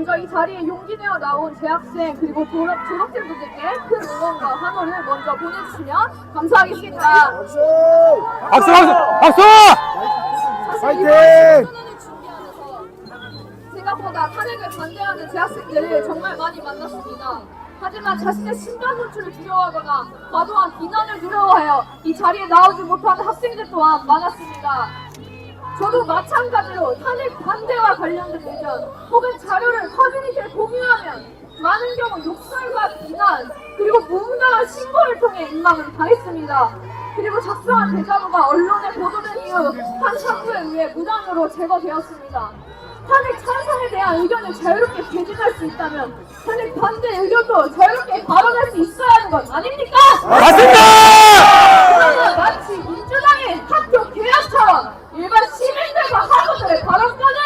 먼저 이 자리에 용기 내어 나온 재학생 그리고 졸업생분들께 큰 응원과 환호를 먼저 보내주시면 감사하겠습니다. 박수! 박수! 박수! 사실 이번 수련회를 준비하면서 생각보다 탄핵을 반대하는 재학생들을 정말 많이 만났습니다. 하지만 자신의 신변 노출을 두려워하거나 과도한 비난을 두려워하여 이 자리에 나오지 못하는 학생들 또한 많았습니다. 저도 마찬가지로 탄핵 반대와 관련된 의견 혹은 자료를 커뮤니티에 공유하면 많은 경우 욕설과 비난 그리고 무분별한 신고를 통해 임망을 당했습니다. 그리고 작성한 대자보가 언론에 보도된 이후 한 창구에 의해 무단으로 제거되었습니다. 탄핵 찬성에 대한 의견을 자유롭게 개진할 수 있다면 탄핵 반대 의견도 자유롭게 발언할 수 있어야 하는 것 아닙니까? 맞습니다! 그러면 마치 민주당의 학교 개혁처럼 일반 시민들과 학우들의 발언권을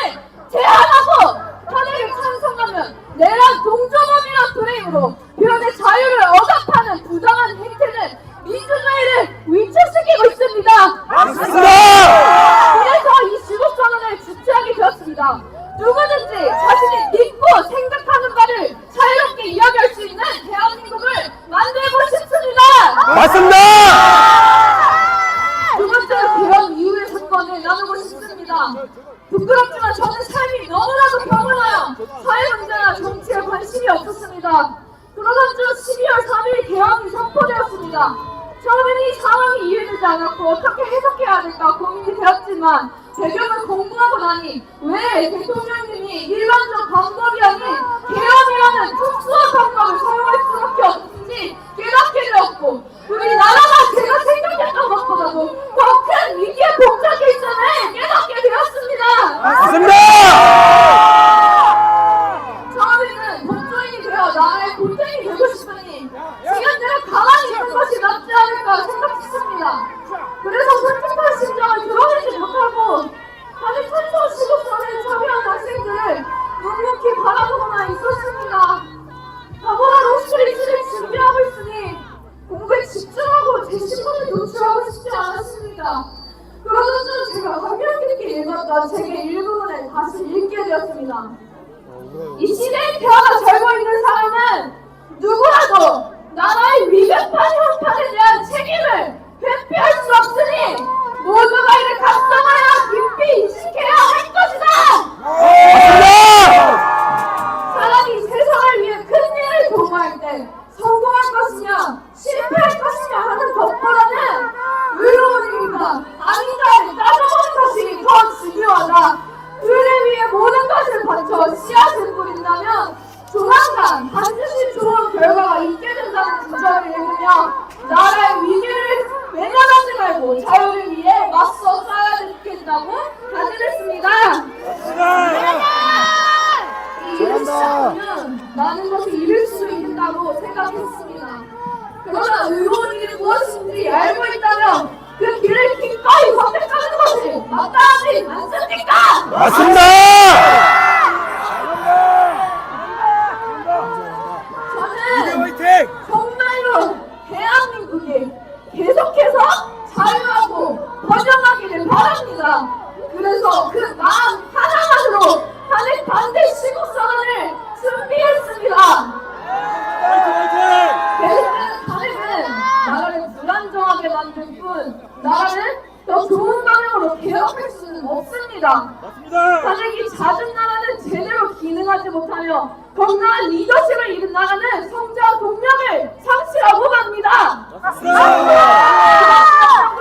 제한하고 탄핵을 찬성하면 내란 동조범이란 프레임으로 표현의 자유를 억압하는 부당한 행태는 민주주의를 위축시키고 있습니다. 맞습니다! 그래서 이 시국선언을 주최하게 되었습니다. 누구든지 자신이 믿고 생각하는 바를 자유롭게 이야기할 수 있는 대한민국을 만들고 싶습니다. 맞습니다! 두 번째로 그런 이유의 사건을 나누고 싶습니다. 부끄럽지만 저는 삶이 너무나도 평온하여 사회 문제나 정치에 관심이 없었습니다. 그러던 중 12월 3일 개헌이 선포되었습니다. 처음에는 이 상황이 이해되지 않았고 어떻게 해석해야 될까 고민이 되었지만 배경을 공부하고 나니 왜 대통령님이 일반적 방법이 아닌 개헌이라는 특수한 방법을 사용할 수밖에 없는지 깨닫게 되었고 우리나라가 제가 생각했던 것보다도 더 큰 위기에 봉착해 있음을 깨닫게 되었습니다. 맞습니다! 처음에는 법조인이 되어 나라의 골뱅이 되고 싶으니 시간대로 가만히 있는 것이 낫지 않을까 생각했습니다. 그래서 솔직한 심정을 드러내지 못하고 다들 찬성 시국선에 참여한 학생들을 묵묵히 바라보고만 있었습니다. 아무나 로스트리치를 준비하고 있으니 공부에 집중하고 제 신분을 노출하고 싶지 않았습니다. 그러던 중 제가 감명 깊게 읽었던 책의 일부분을 다시 읽게 되었습니다. 이 시대의 폐허가 절고 있는 사람은 누구라도 나라의 위급한 형편에 대한 책임을 회피할 수 없으니 모두가 이를 각성하여 깊이 인식해야 할 것이다! 사람이 세상을 위해 큰 일을 도모할 때 성공할 것이냐 실패할 것이냐 하는 것보다는 의로운 일인가 아닌가를 따져보는 것이 더 중요하다. 그를 위해 모든 것을 바쳐 씨앗을 뿌린다면 조만간 반드시 좋은 결과가 있게 된다는 구절을 읽으며 나라의 위기를 외면하지 말고 자유를 위해 맞서 싸야 된다고 다짐했습니다. 이를 시작하면 많은 것을 잃을 수 있다고 생각했습니다. 그러나 의로운 일이 무엇인지 알고 있다면 그 길을 기꺼이 선택하는 것이 마땅하지 않습니까? 맞습니다! 저는 정말로 대한민국이 계속해서 자유하고 번영하기를 바랍니다. 그래서 그 마음 하나만으로 탄핵 반대 시국선언을 준비했습니다. 계속되는 탄핵은 나라를 불안정하게 만들 뿐 나라를 더 좋은 방향으로 개혁할 수는 없습니다. 탄핵이 잦은 나라는 제대로 기능하지 못하며 건강한 리더십을 잃은 나라는 성장 동력을 상실하고 맙니다.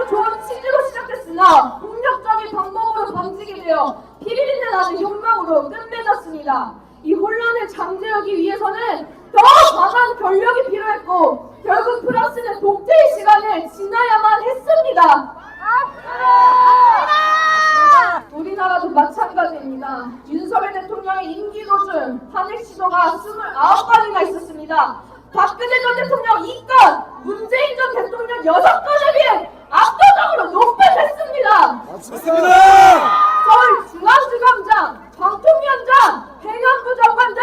좋은 취지로 시작했으나 폭력적인 방법으로 번지게 되어 피리린내 나는 욕망으로 끝맺었습니다. 이 혼란을 잠재우기 위해서는 더 강한 권력이 필요했고 결국 프랑스는 독재의 시간을 지나야만 했습니다. 우리나라도 마찬가지입니다. 윤석열 대통령의 임기 도중 탄핵 시도가 29건이나 있었습니다. 박근혜 전 대통령 2건, 문재인 전 대통령 6건에 비해 압도적으로 높여졌습니다. 서울중앙지검장, 방통위원장, 행안부 장관 등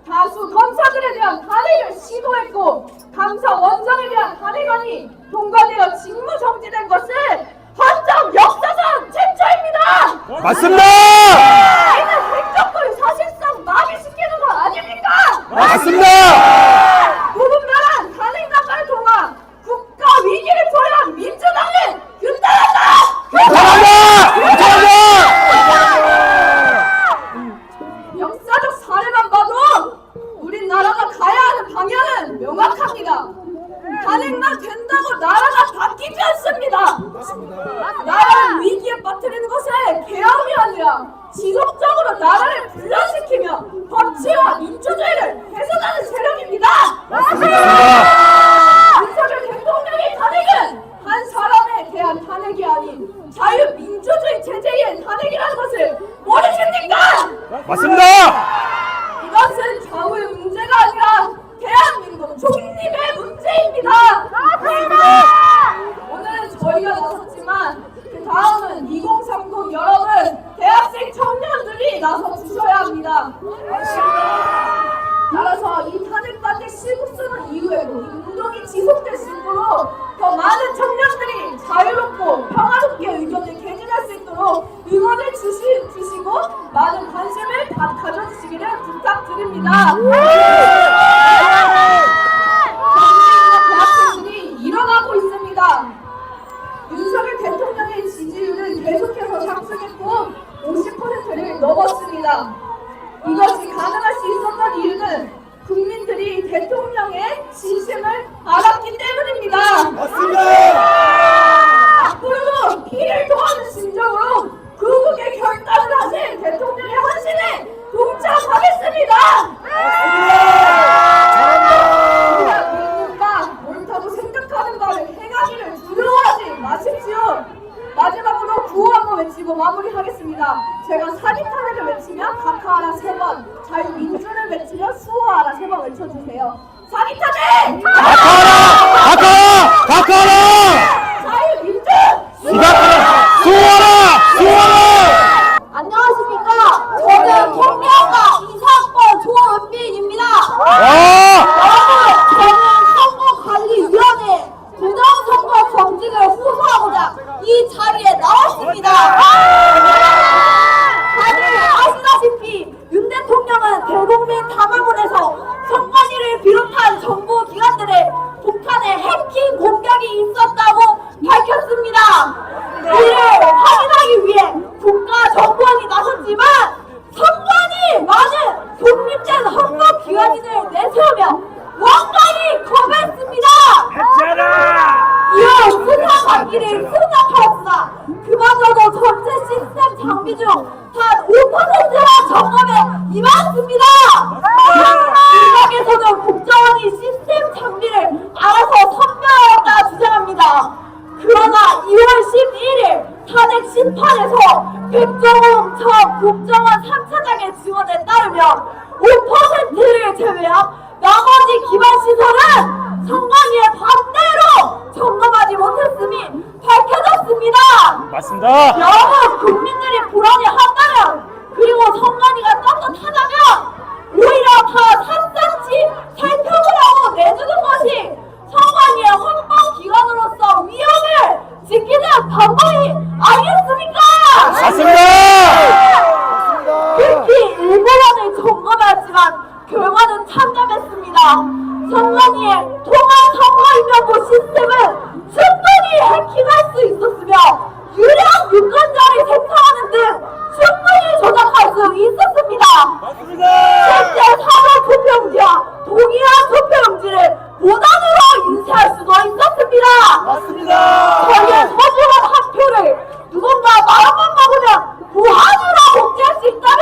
다수 검사들에 대한 탄핵을 시도했고 감사원장에 대한 탄핵안이 통과되어 직무 정지된 것은 헌정 역사상 최초입니다. 맞습니다! 이는 행정부를 사실상 마비시키는 것 맞습니다. 무분별한 탄핵난을 통한 국가 위기를 초래한 민주당은 규탄한다! 잘한다! 역사적 사례만 봐도 우리나라가 가야 하는 방향은 명확합니다. 탄핵만 된다고 나라가 바뀌지 않습니다. 나라를 위기에 빠뜨리는 것은 개혁이 아니라 지속적으로 나라를 분란시키며 법치와 민주주의를 훼손하는 세력입니다. 윤석열 대통령의 탄핵은 한 사람에 대한 탄핵이 아닌 자유민주주의 체제의 탄핵이라는 것을 모르십니까? 맞습니다. 이것은 좌우의 문제가 아니라 대한민국 중립의 문제입니다. 오늘은 저희가 나섰지만 그 다음은 2030 여러분 대학생 청년들이 나서 주셔야 합니다. 따라서 이 탄핵받기 실국수는 이후에도 운동이 지속될 수 있도록 더 많은 청년들이 자유롭고 평화롭게 의견을 개진할 수 있도록 응원을 주시고 많은 관심을 가져주시기를 부탁드립니다. 대학생들이 일어나고 있습니다. 윤석열 대통령의 지지율은 계속해서 상승했고 50%를 넘었습니다. 이것이 가능할 수 있었던 이유는 국민들이 대통령의 진심을 알았기 때문입니다. 맞습니다. 앞으로도 피를 토하는 심정으로 구국의 결단을 하신 대통령의 헌신에 동참하겠습니다. 우리가 옳다고 생각하는 바를 행하기를 두려워하지 마십시오. 마지막으로 구호 한번 외치고 마무리하겠습니다. 제가 사기 탄핵을 외치면 각하하라 3번, 자유민주를 외치면 수호하라 3번 외쳐주세요. 사기 탄핵! 각하하라! 자유민주! 수호하라! 안녕하십니까? 저는 통계학과 이사학번 조은빈입니다. 여러분, 저는 선거관리위원회 부정선거 정직을 호소하고자 이 자리에 나왔습니다. 다들 아시다시피 윤 대통령은 대국민 담화문에서 선관위를 비롯한 정부 기관들의 북한의 해킹 공격이 있었다고 밝혔습니다. 이를 확인하기 위해 국가정보원이 나섰지만 선관위 많은 독립된 헌법기관인을 내세우며 완전히 거부했습니다. 이어 수사관계를 승낙하였으나 그마저도 전체 시스템 장비 중 단 5%만 점검에 임했습니다. 일각에서는 국정원이 시스템 장비를 알아서 선별하였다 주장합니다. 그러나 2월 12일 탄핵 심판에서 백종원 전 국정원 3차장의 증언에 따르면 5%를 제외한 나머지 기반시설은 선관위의 반대로 점검하지 못했음이 밝혀졌습니다. 맞습니다. 여러분, 국민들이 불안해한다면 그리고 선관위가 떳떳하다면 오히려 다 샅샅이 살펴보라고 내주는 것이 선관위의 헌법기관으로서 위험을 지키는 방법이 아니겠습니까? 맞습니다. 특히 일본어를 점검했지만 결과는 참담했습니다. 선관위의 통합선거인명부 시스템은 충분히 해킹할 수 있었으며 유령 유권자를 생성하는 등 충분히 조작할 수 있었습니다. 실제 사전 투표용지와 동일한 투표용지를 보단으로 인쇄할 수도 있었습니다. 저희의 소중한 한 표를 누군가 마음만 먹으면 무한으로 복제할 수 있다면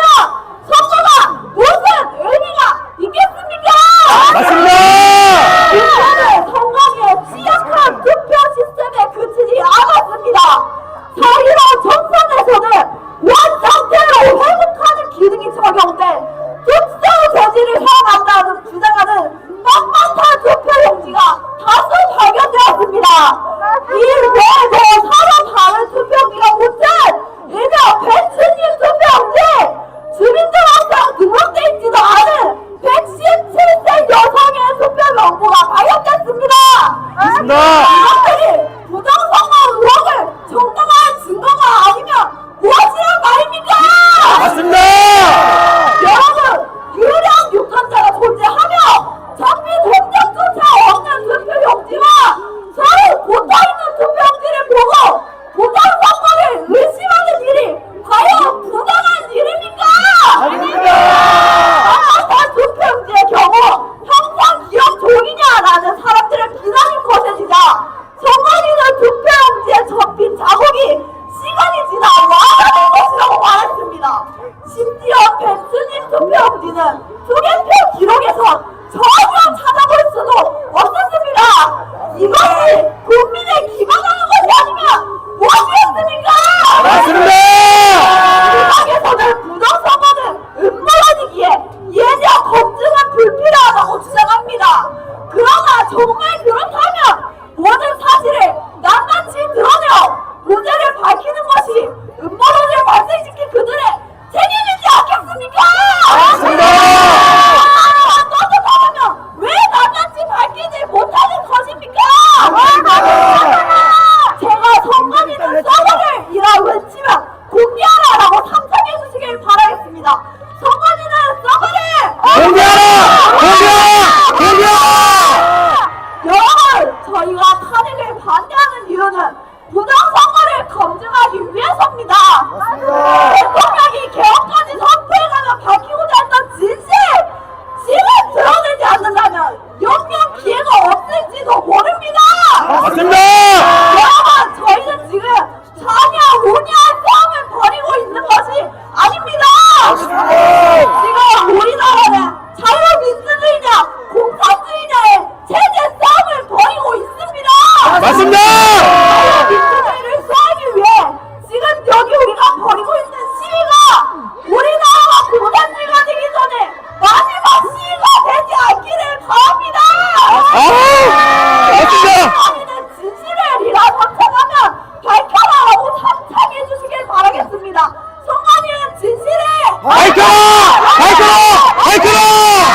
선거가 무슨 의미가 있겠습니까? 맞습니다. 이거는 선관위의 취약한 투표 시스템에 그치지 않았습니다. 4.15 정선에서는 원상태로 회복하는 기능이 적용돼 특정 재질을 사용한다는 주장하는 뻔뻔한 투표용지가 다수 발견되었습니다. 이 외에도 서로 다른 투표용지가 붙은 일명 배추님 투표용지, 주민들 항상 등록돼 있지도 않은 117세 여성의 투표 명부가 발견됐습니다. 이것들이 부정선거 의혹을 정당한 증거가 아니면 무엇이란 말입니까? 맞습니다. 여러분, 유령 유권자가 존재하는 통해서 전혀 찾아볼 수도 없었습니다. 이것이 국민의 기반하는 것이 아니면 무엇이었습니까? 맞습니다. 민주당에서는 부정선거는 음모론이기에 예정 검증은 불필요하다고 주장합니다. 그러나 정말 그렇다면 모든 사실을 낱낱이 드러내어 문제를 밝히는 것이 음모론을 발생시킨 그들의 책임이지 않겠습니까? 맞습니다. 떳떳하다면 왜 낱낱이 밝히지 못하는 것입니까? 제가 선관위는 썩어를 이라 외치면 공개하라라고 상상해 주시길 바라겠습니다. 선관위는 썩어를 공개하라! 공개하라! 여러분, 저희가 탄핵을 반대하는 이유는 부정선거를 검증하기 위해서입니다. 대통령이 개헌까지 선포해가며 밝히고자 했던 진실! 지금 드러내지 않는다면 영영 기회가 없을지도 모릅니다! 맞습니다. 여러분, 저희는 지금 전혀 우냐한 싸움을 벌이고 있는 것이 아닙니다! 지금 우리나라는 자유민주주의냐 공산주의냐의 체제 싸움을 벌이고 있습니다! 맞습니다. 자유민주주의를 수하기 위해 지금 여기 우리가 벌이고 있는 시위가 우리나라가 공산주의가 되기 전에 마지막 시위가 되지 않기를 바랍니다! 맞습니다. 성관위는 진실을 이라 선창하면 밝혀라라고 상창해 주시길 바라겠습니다. 성관위는 진실을 밝혀라!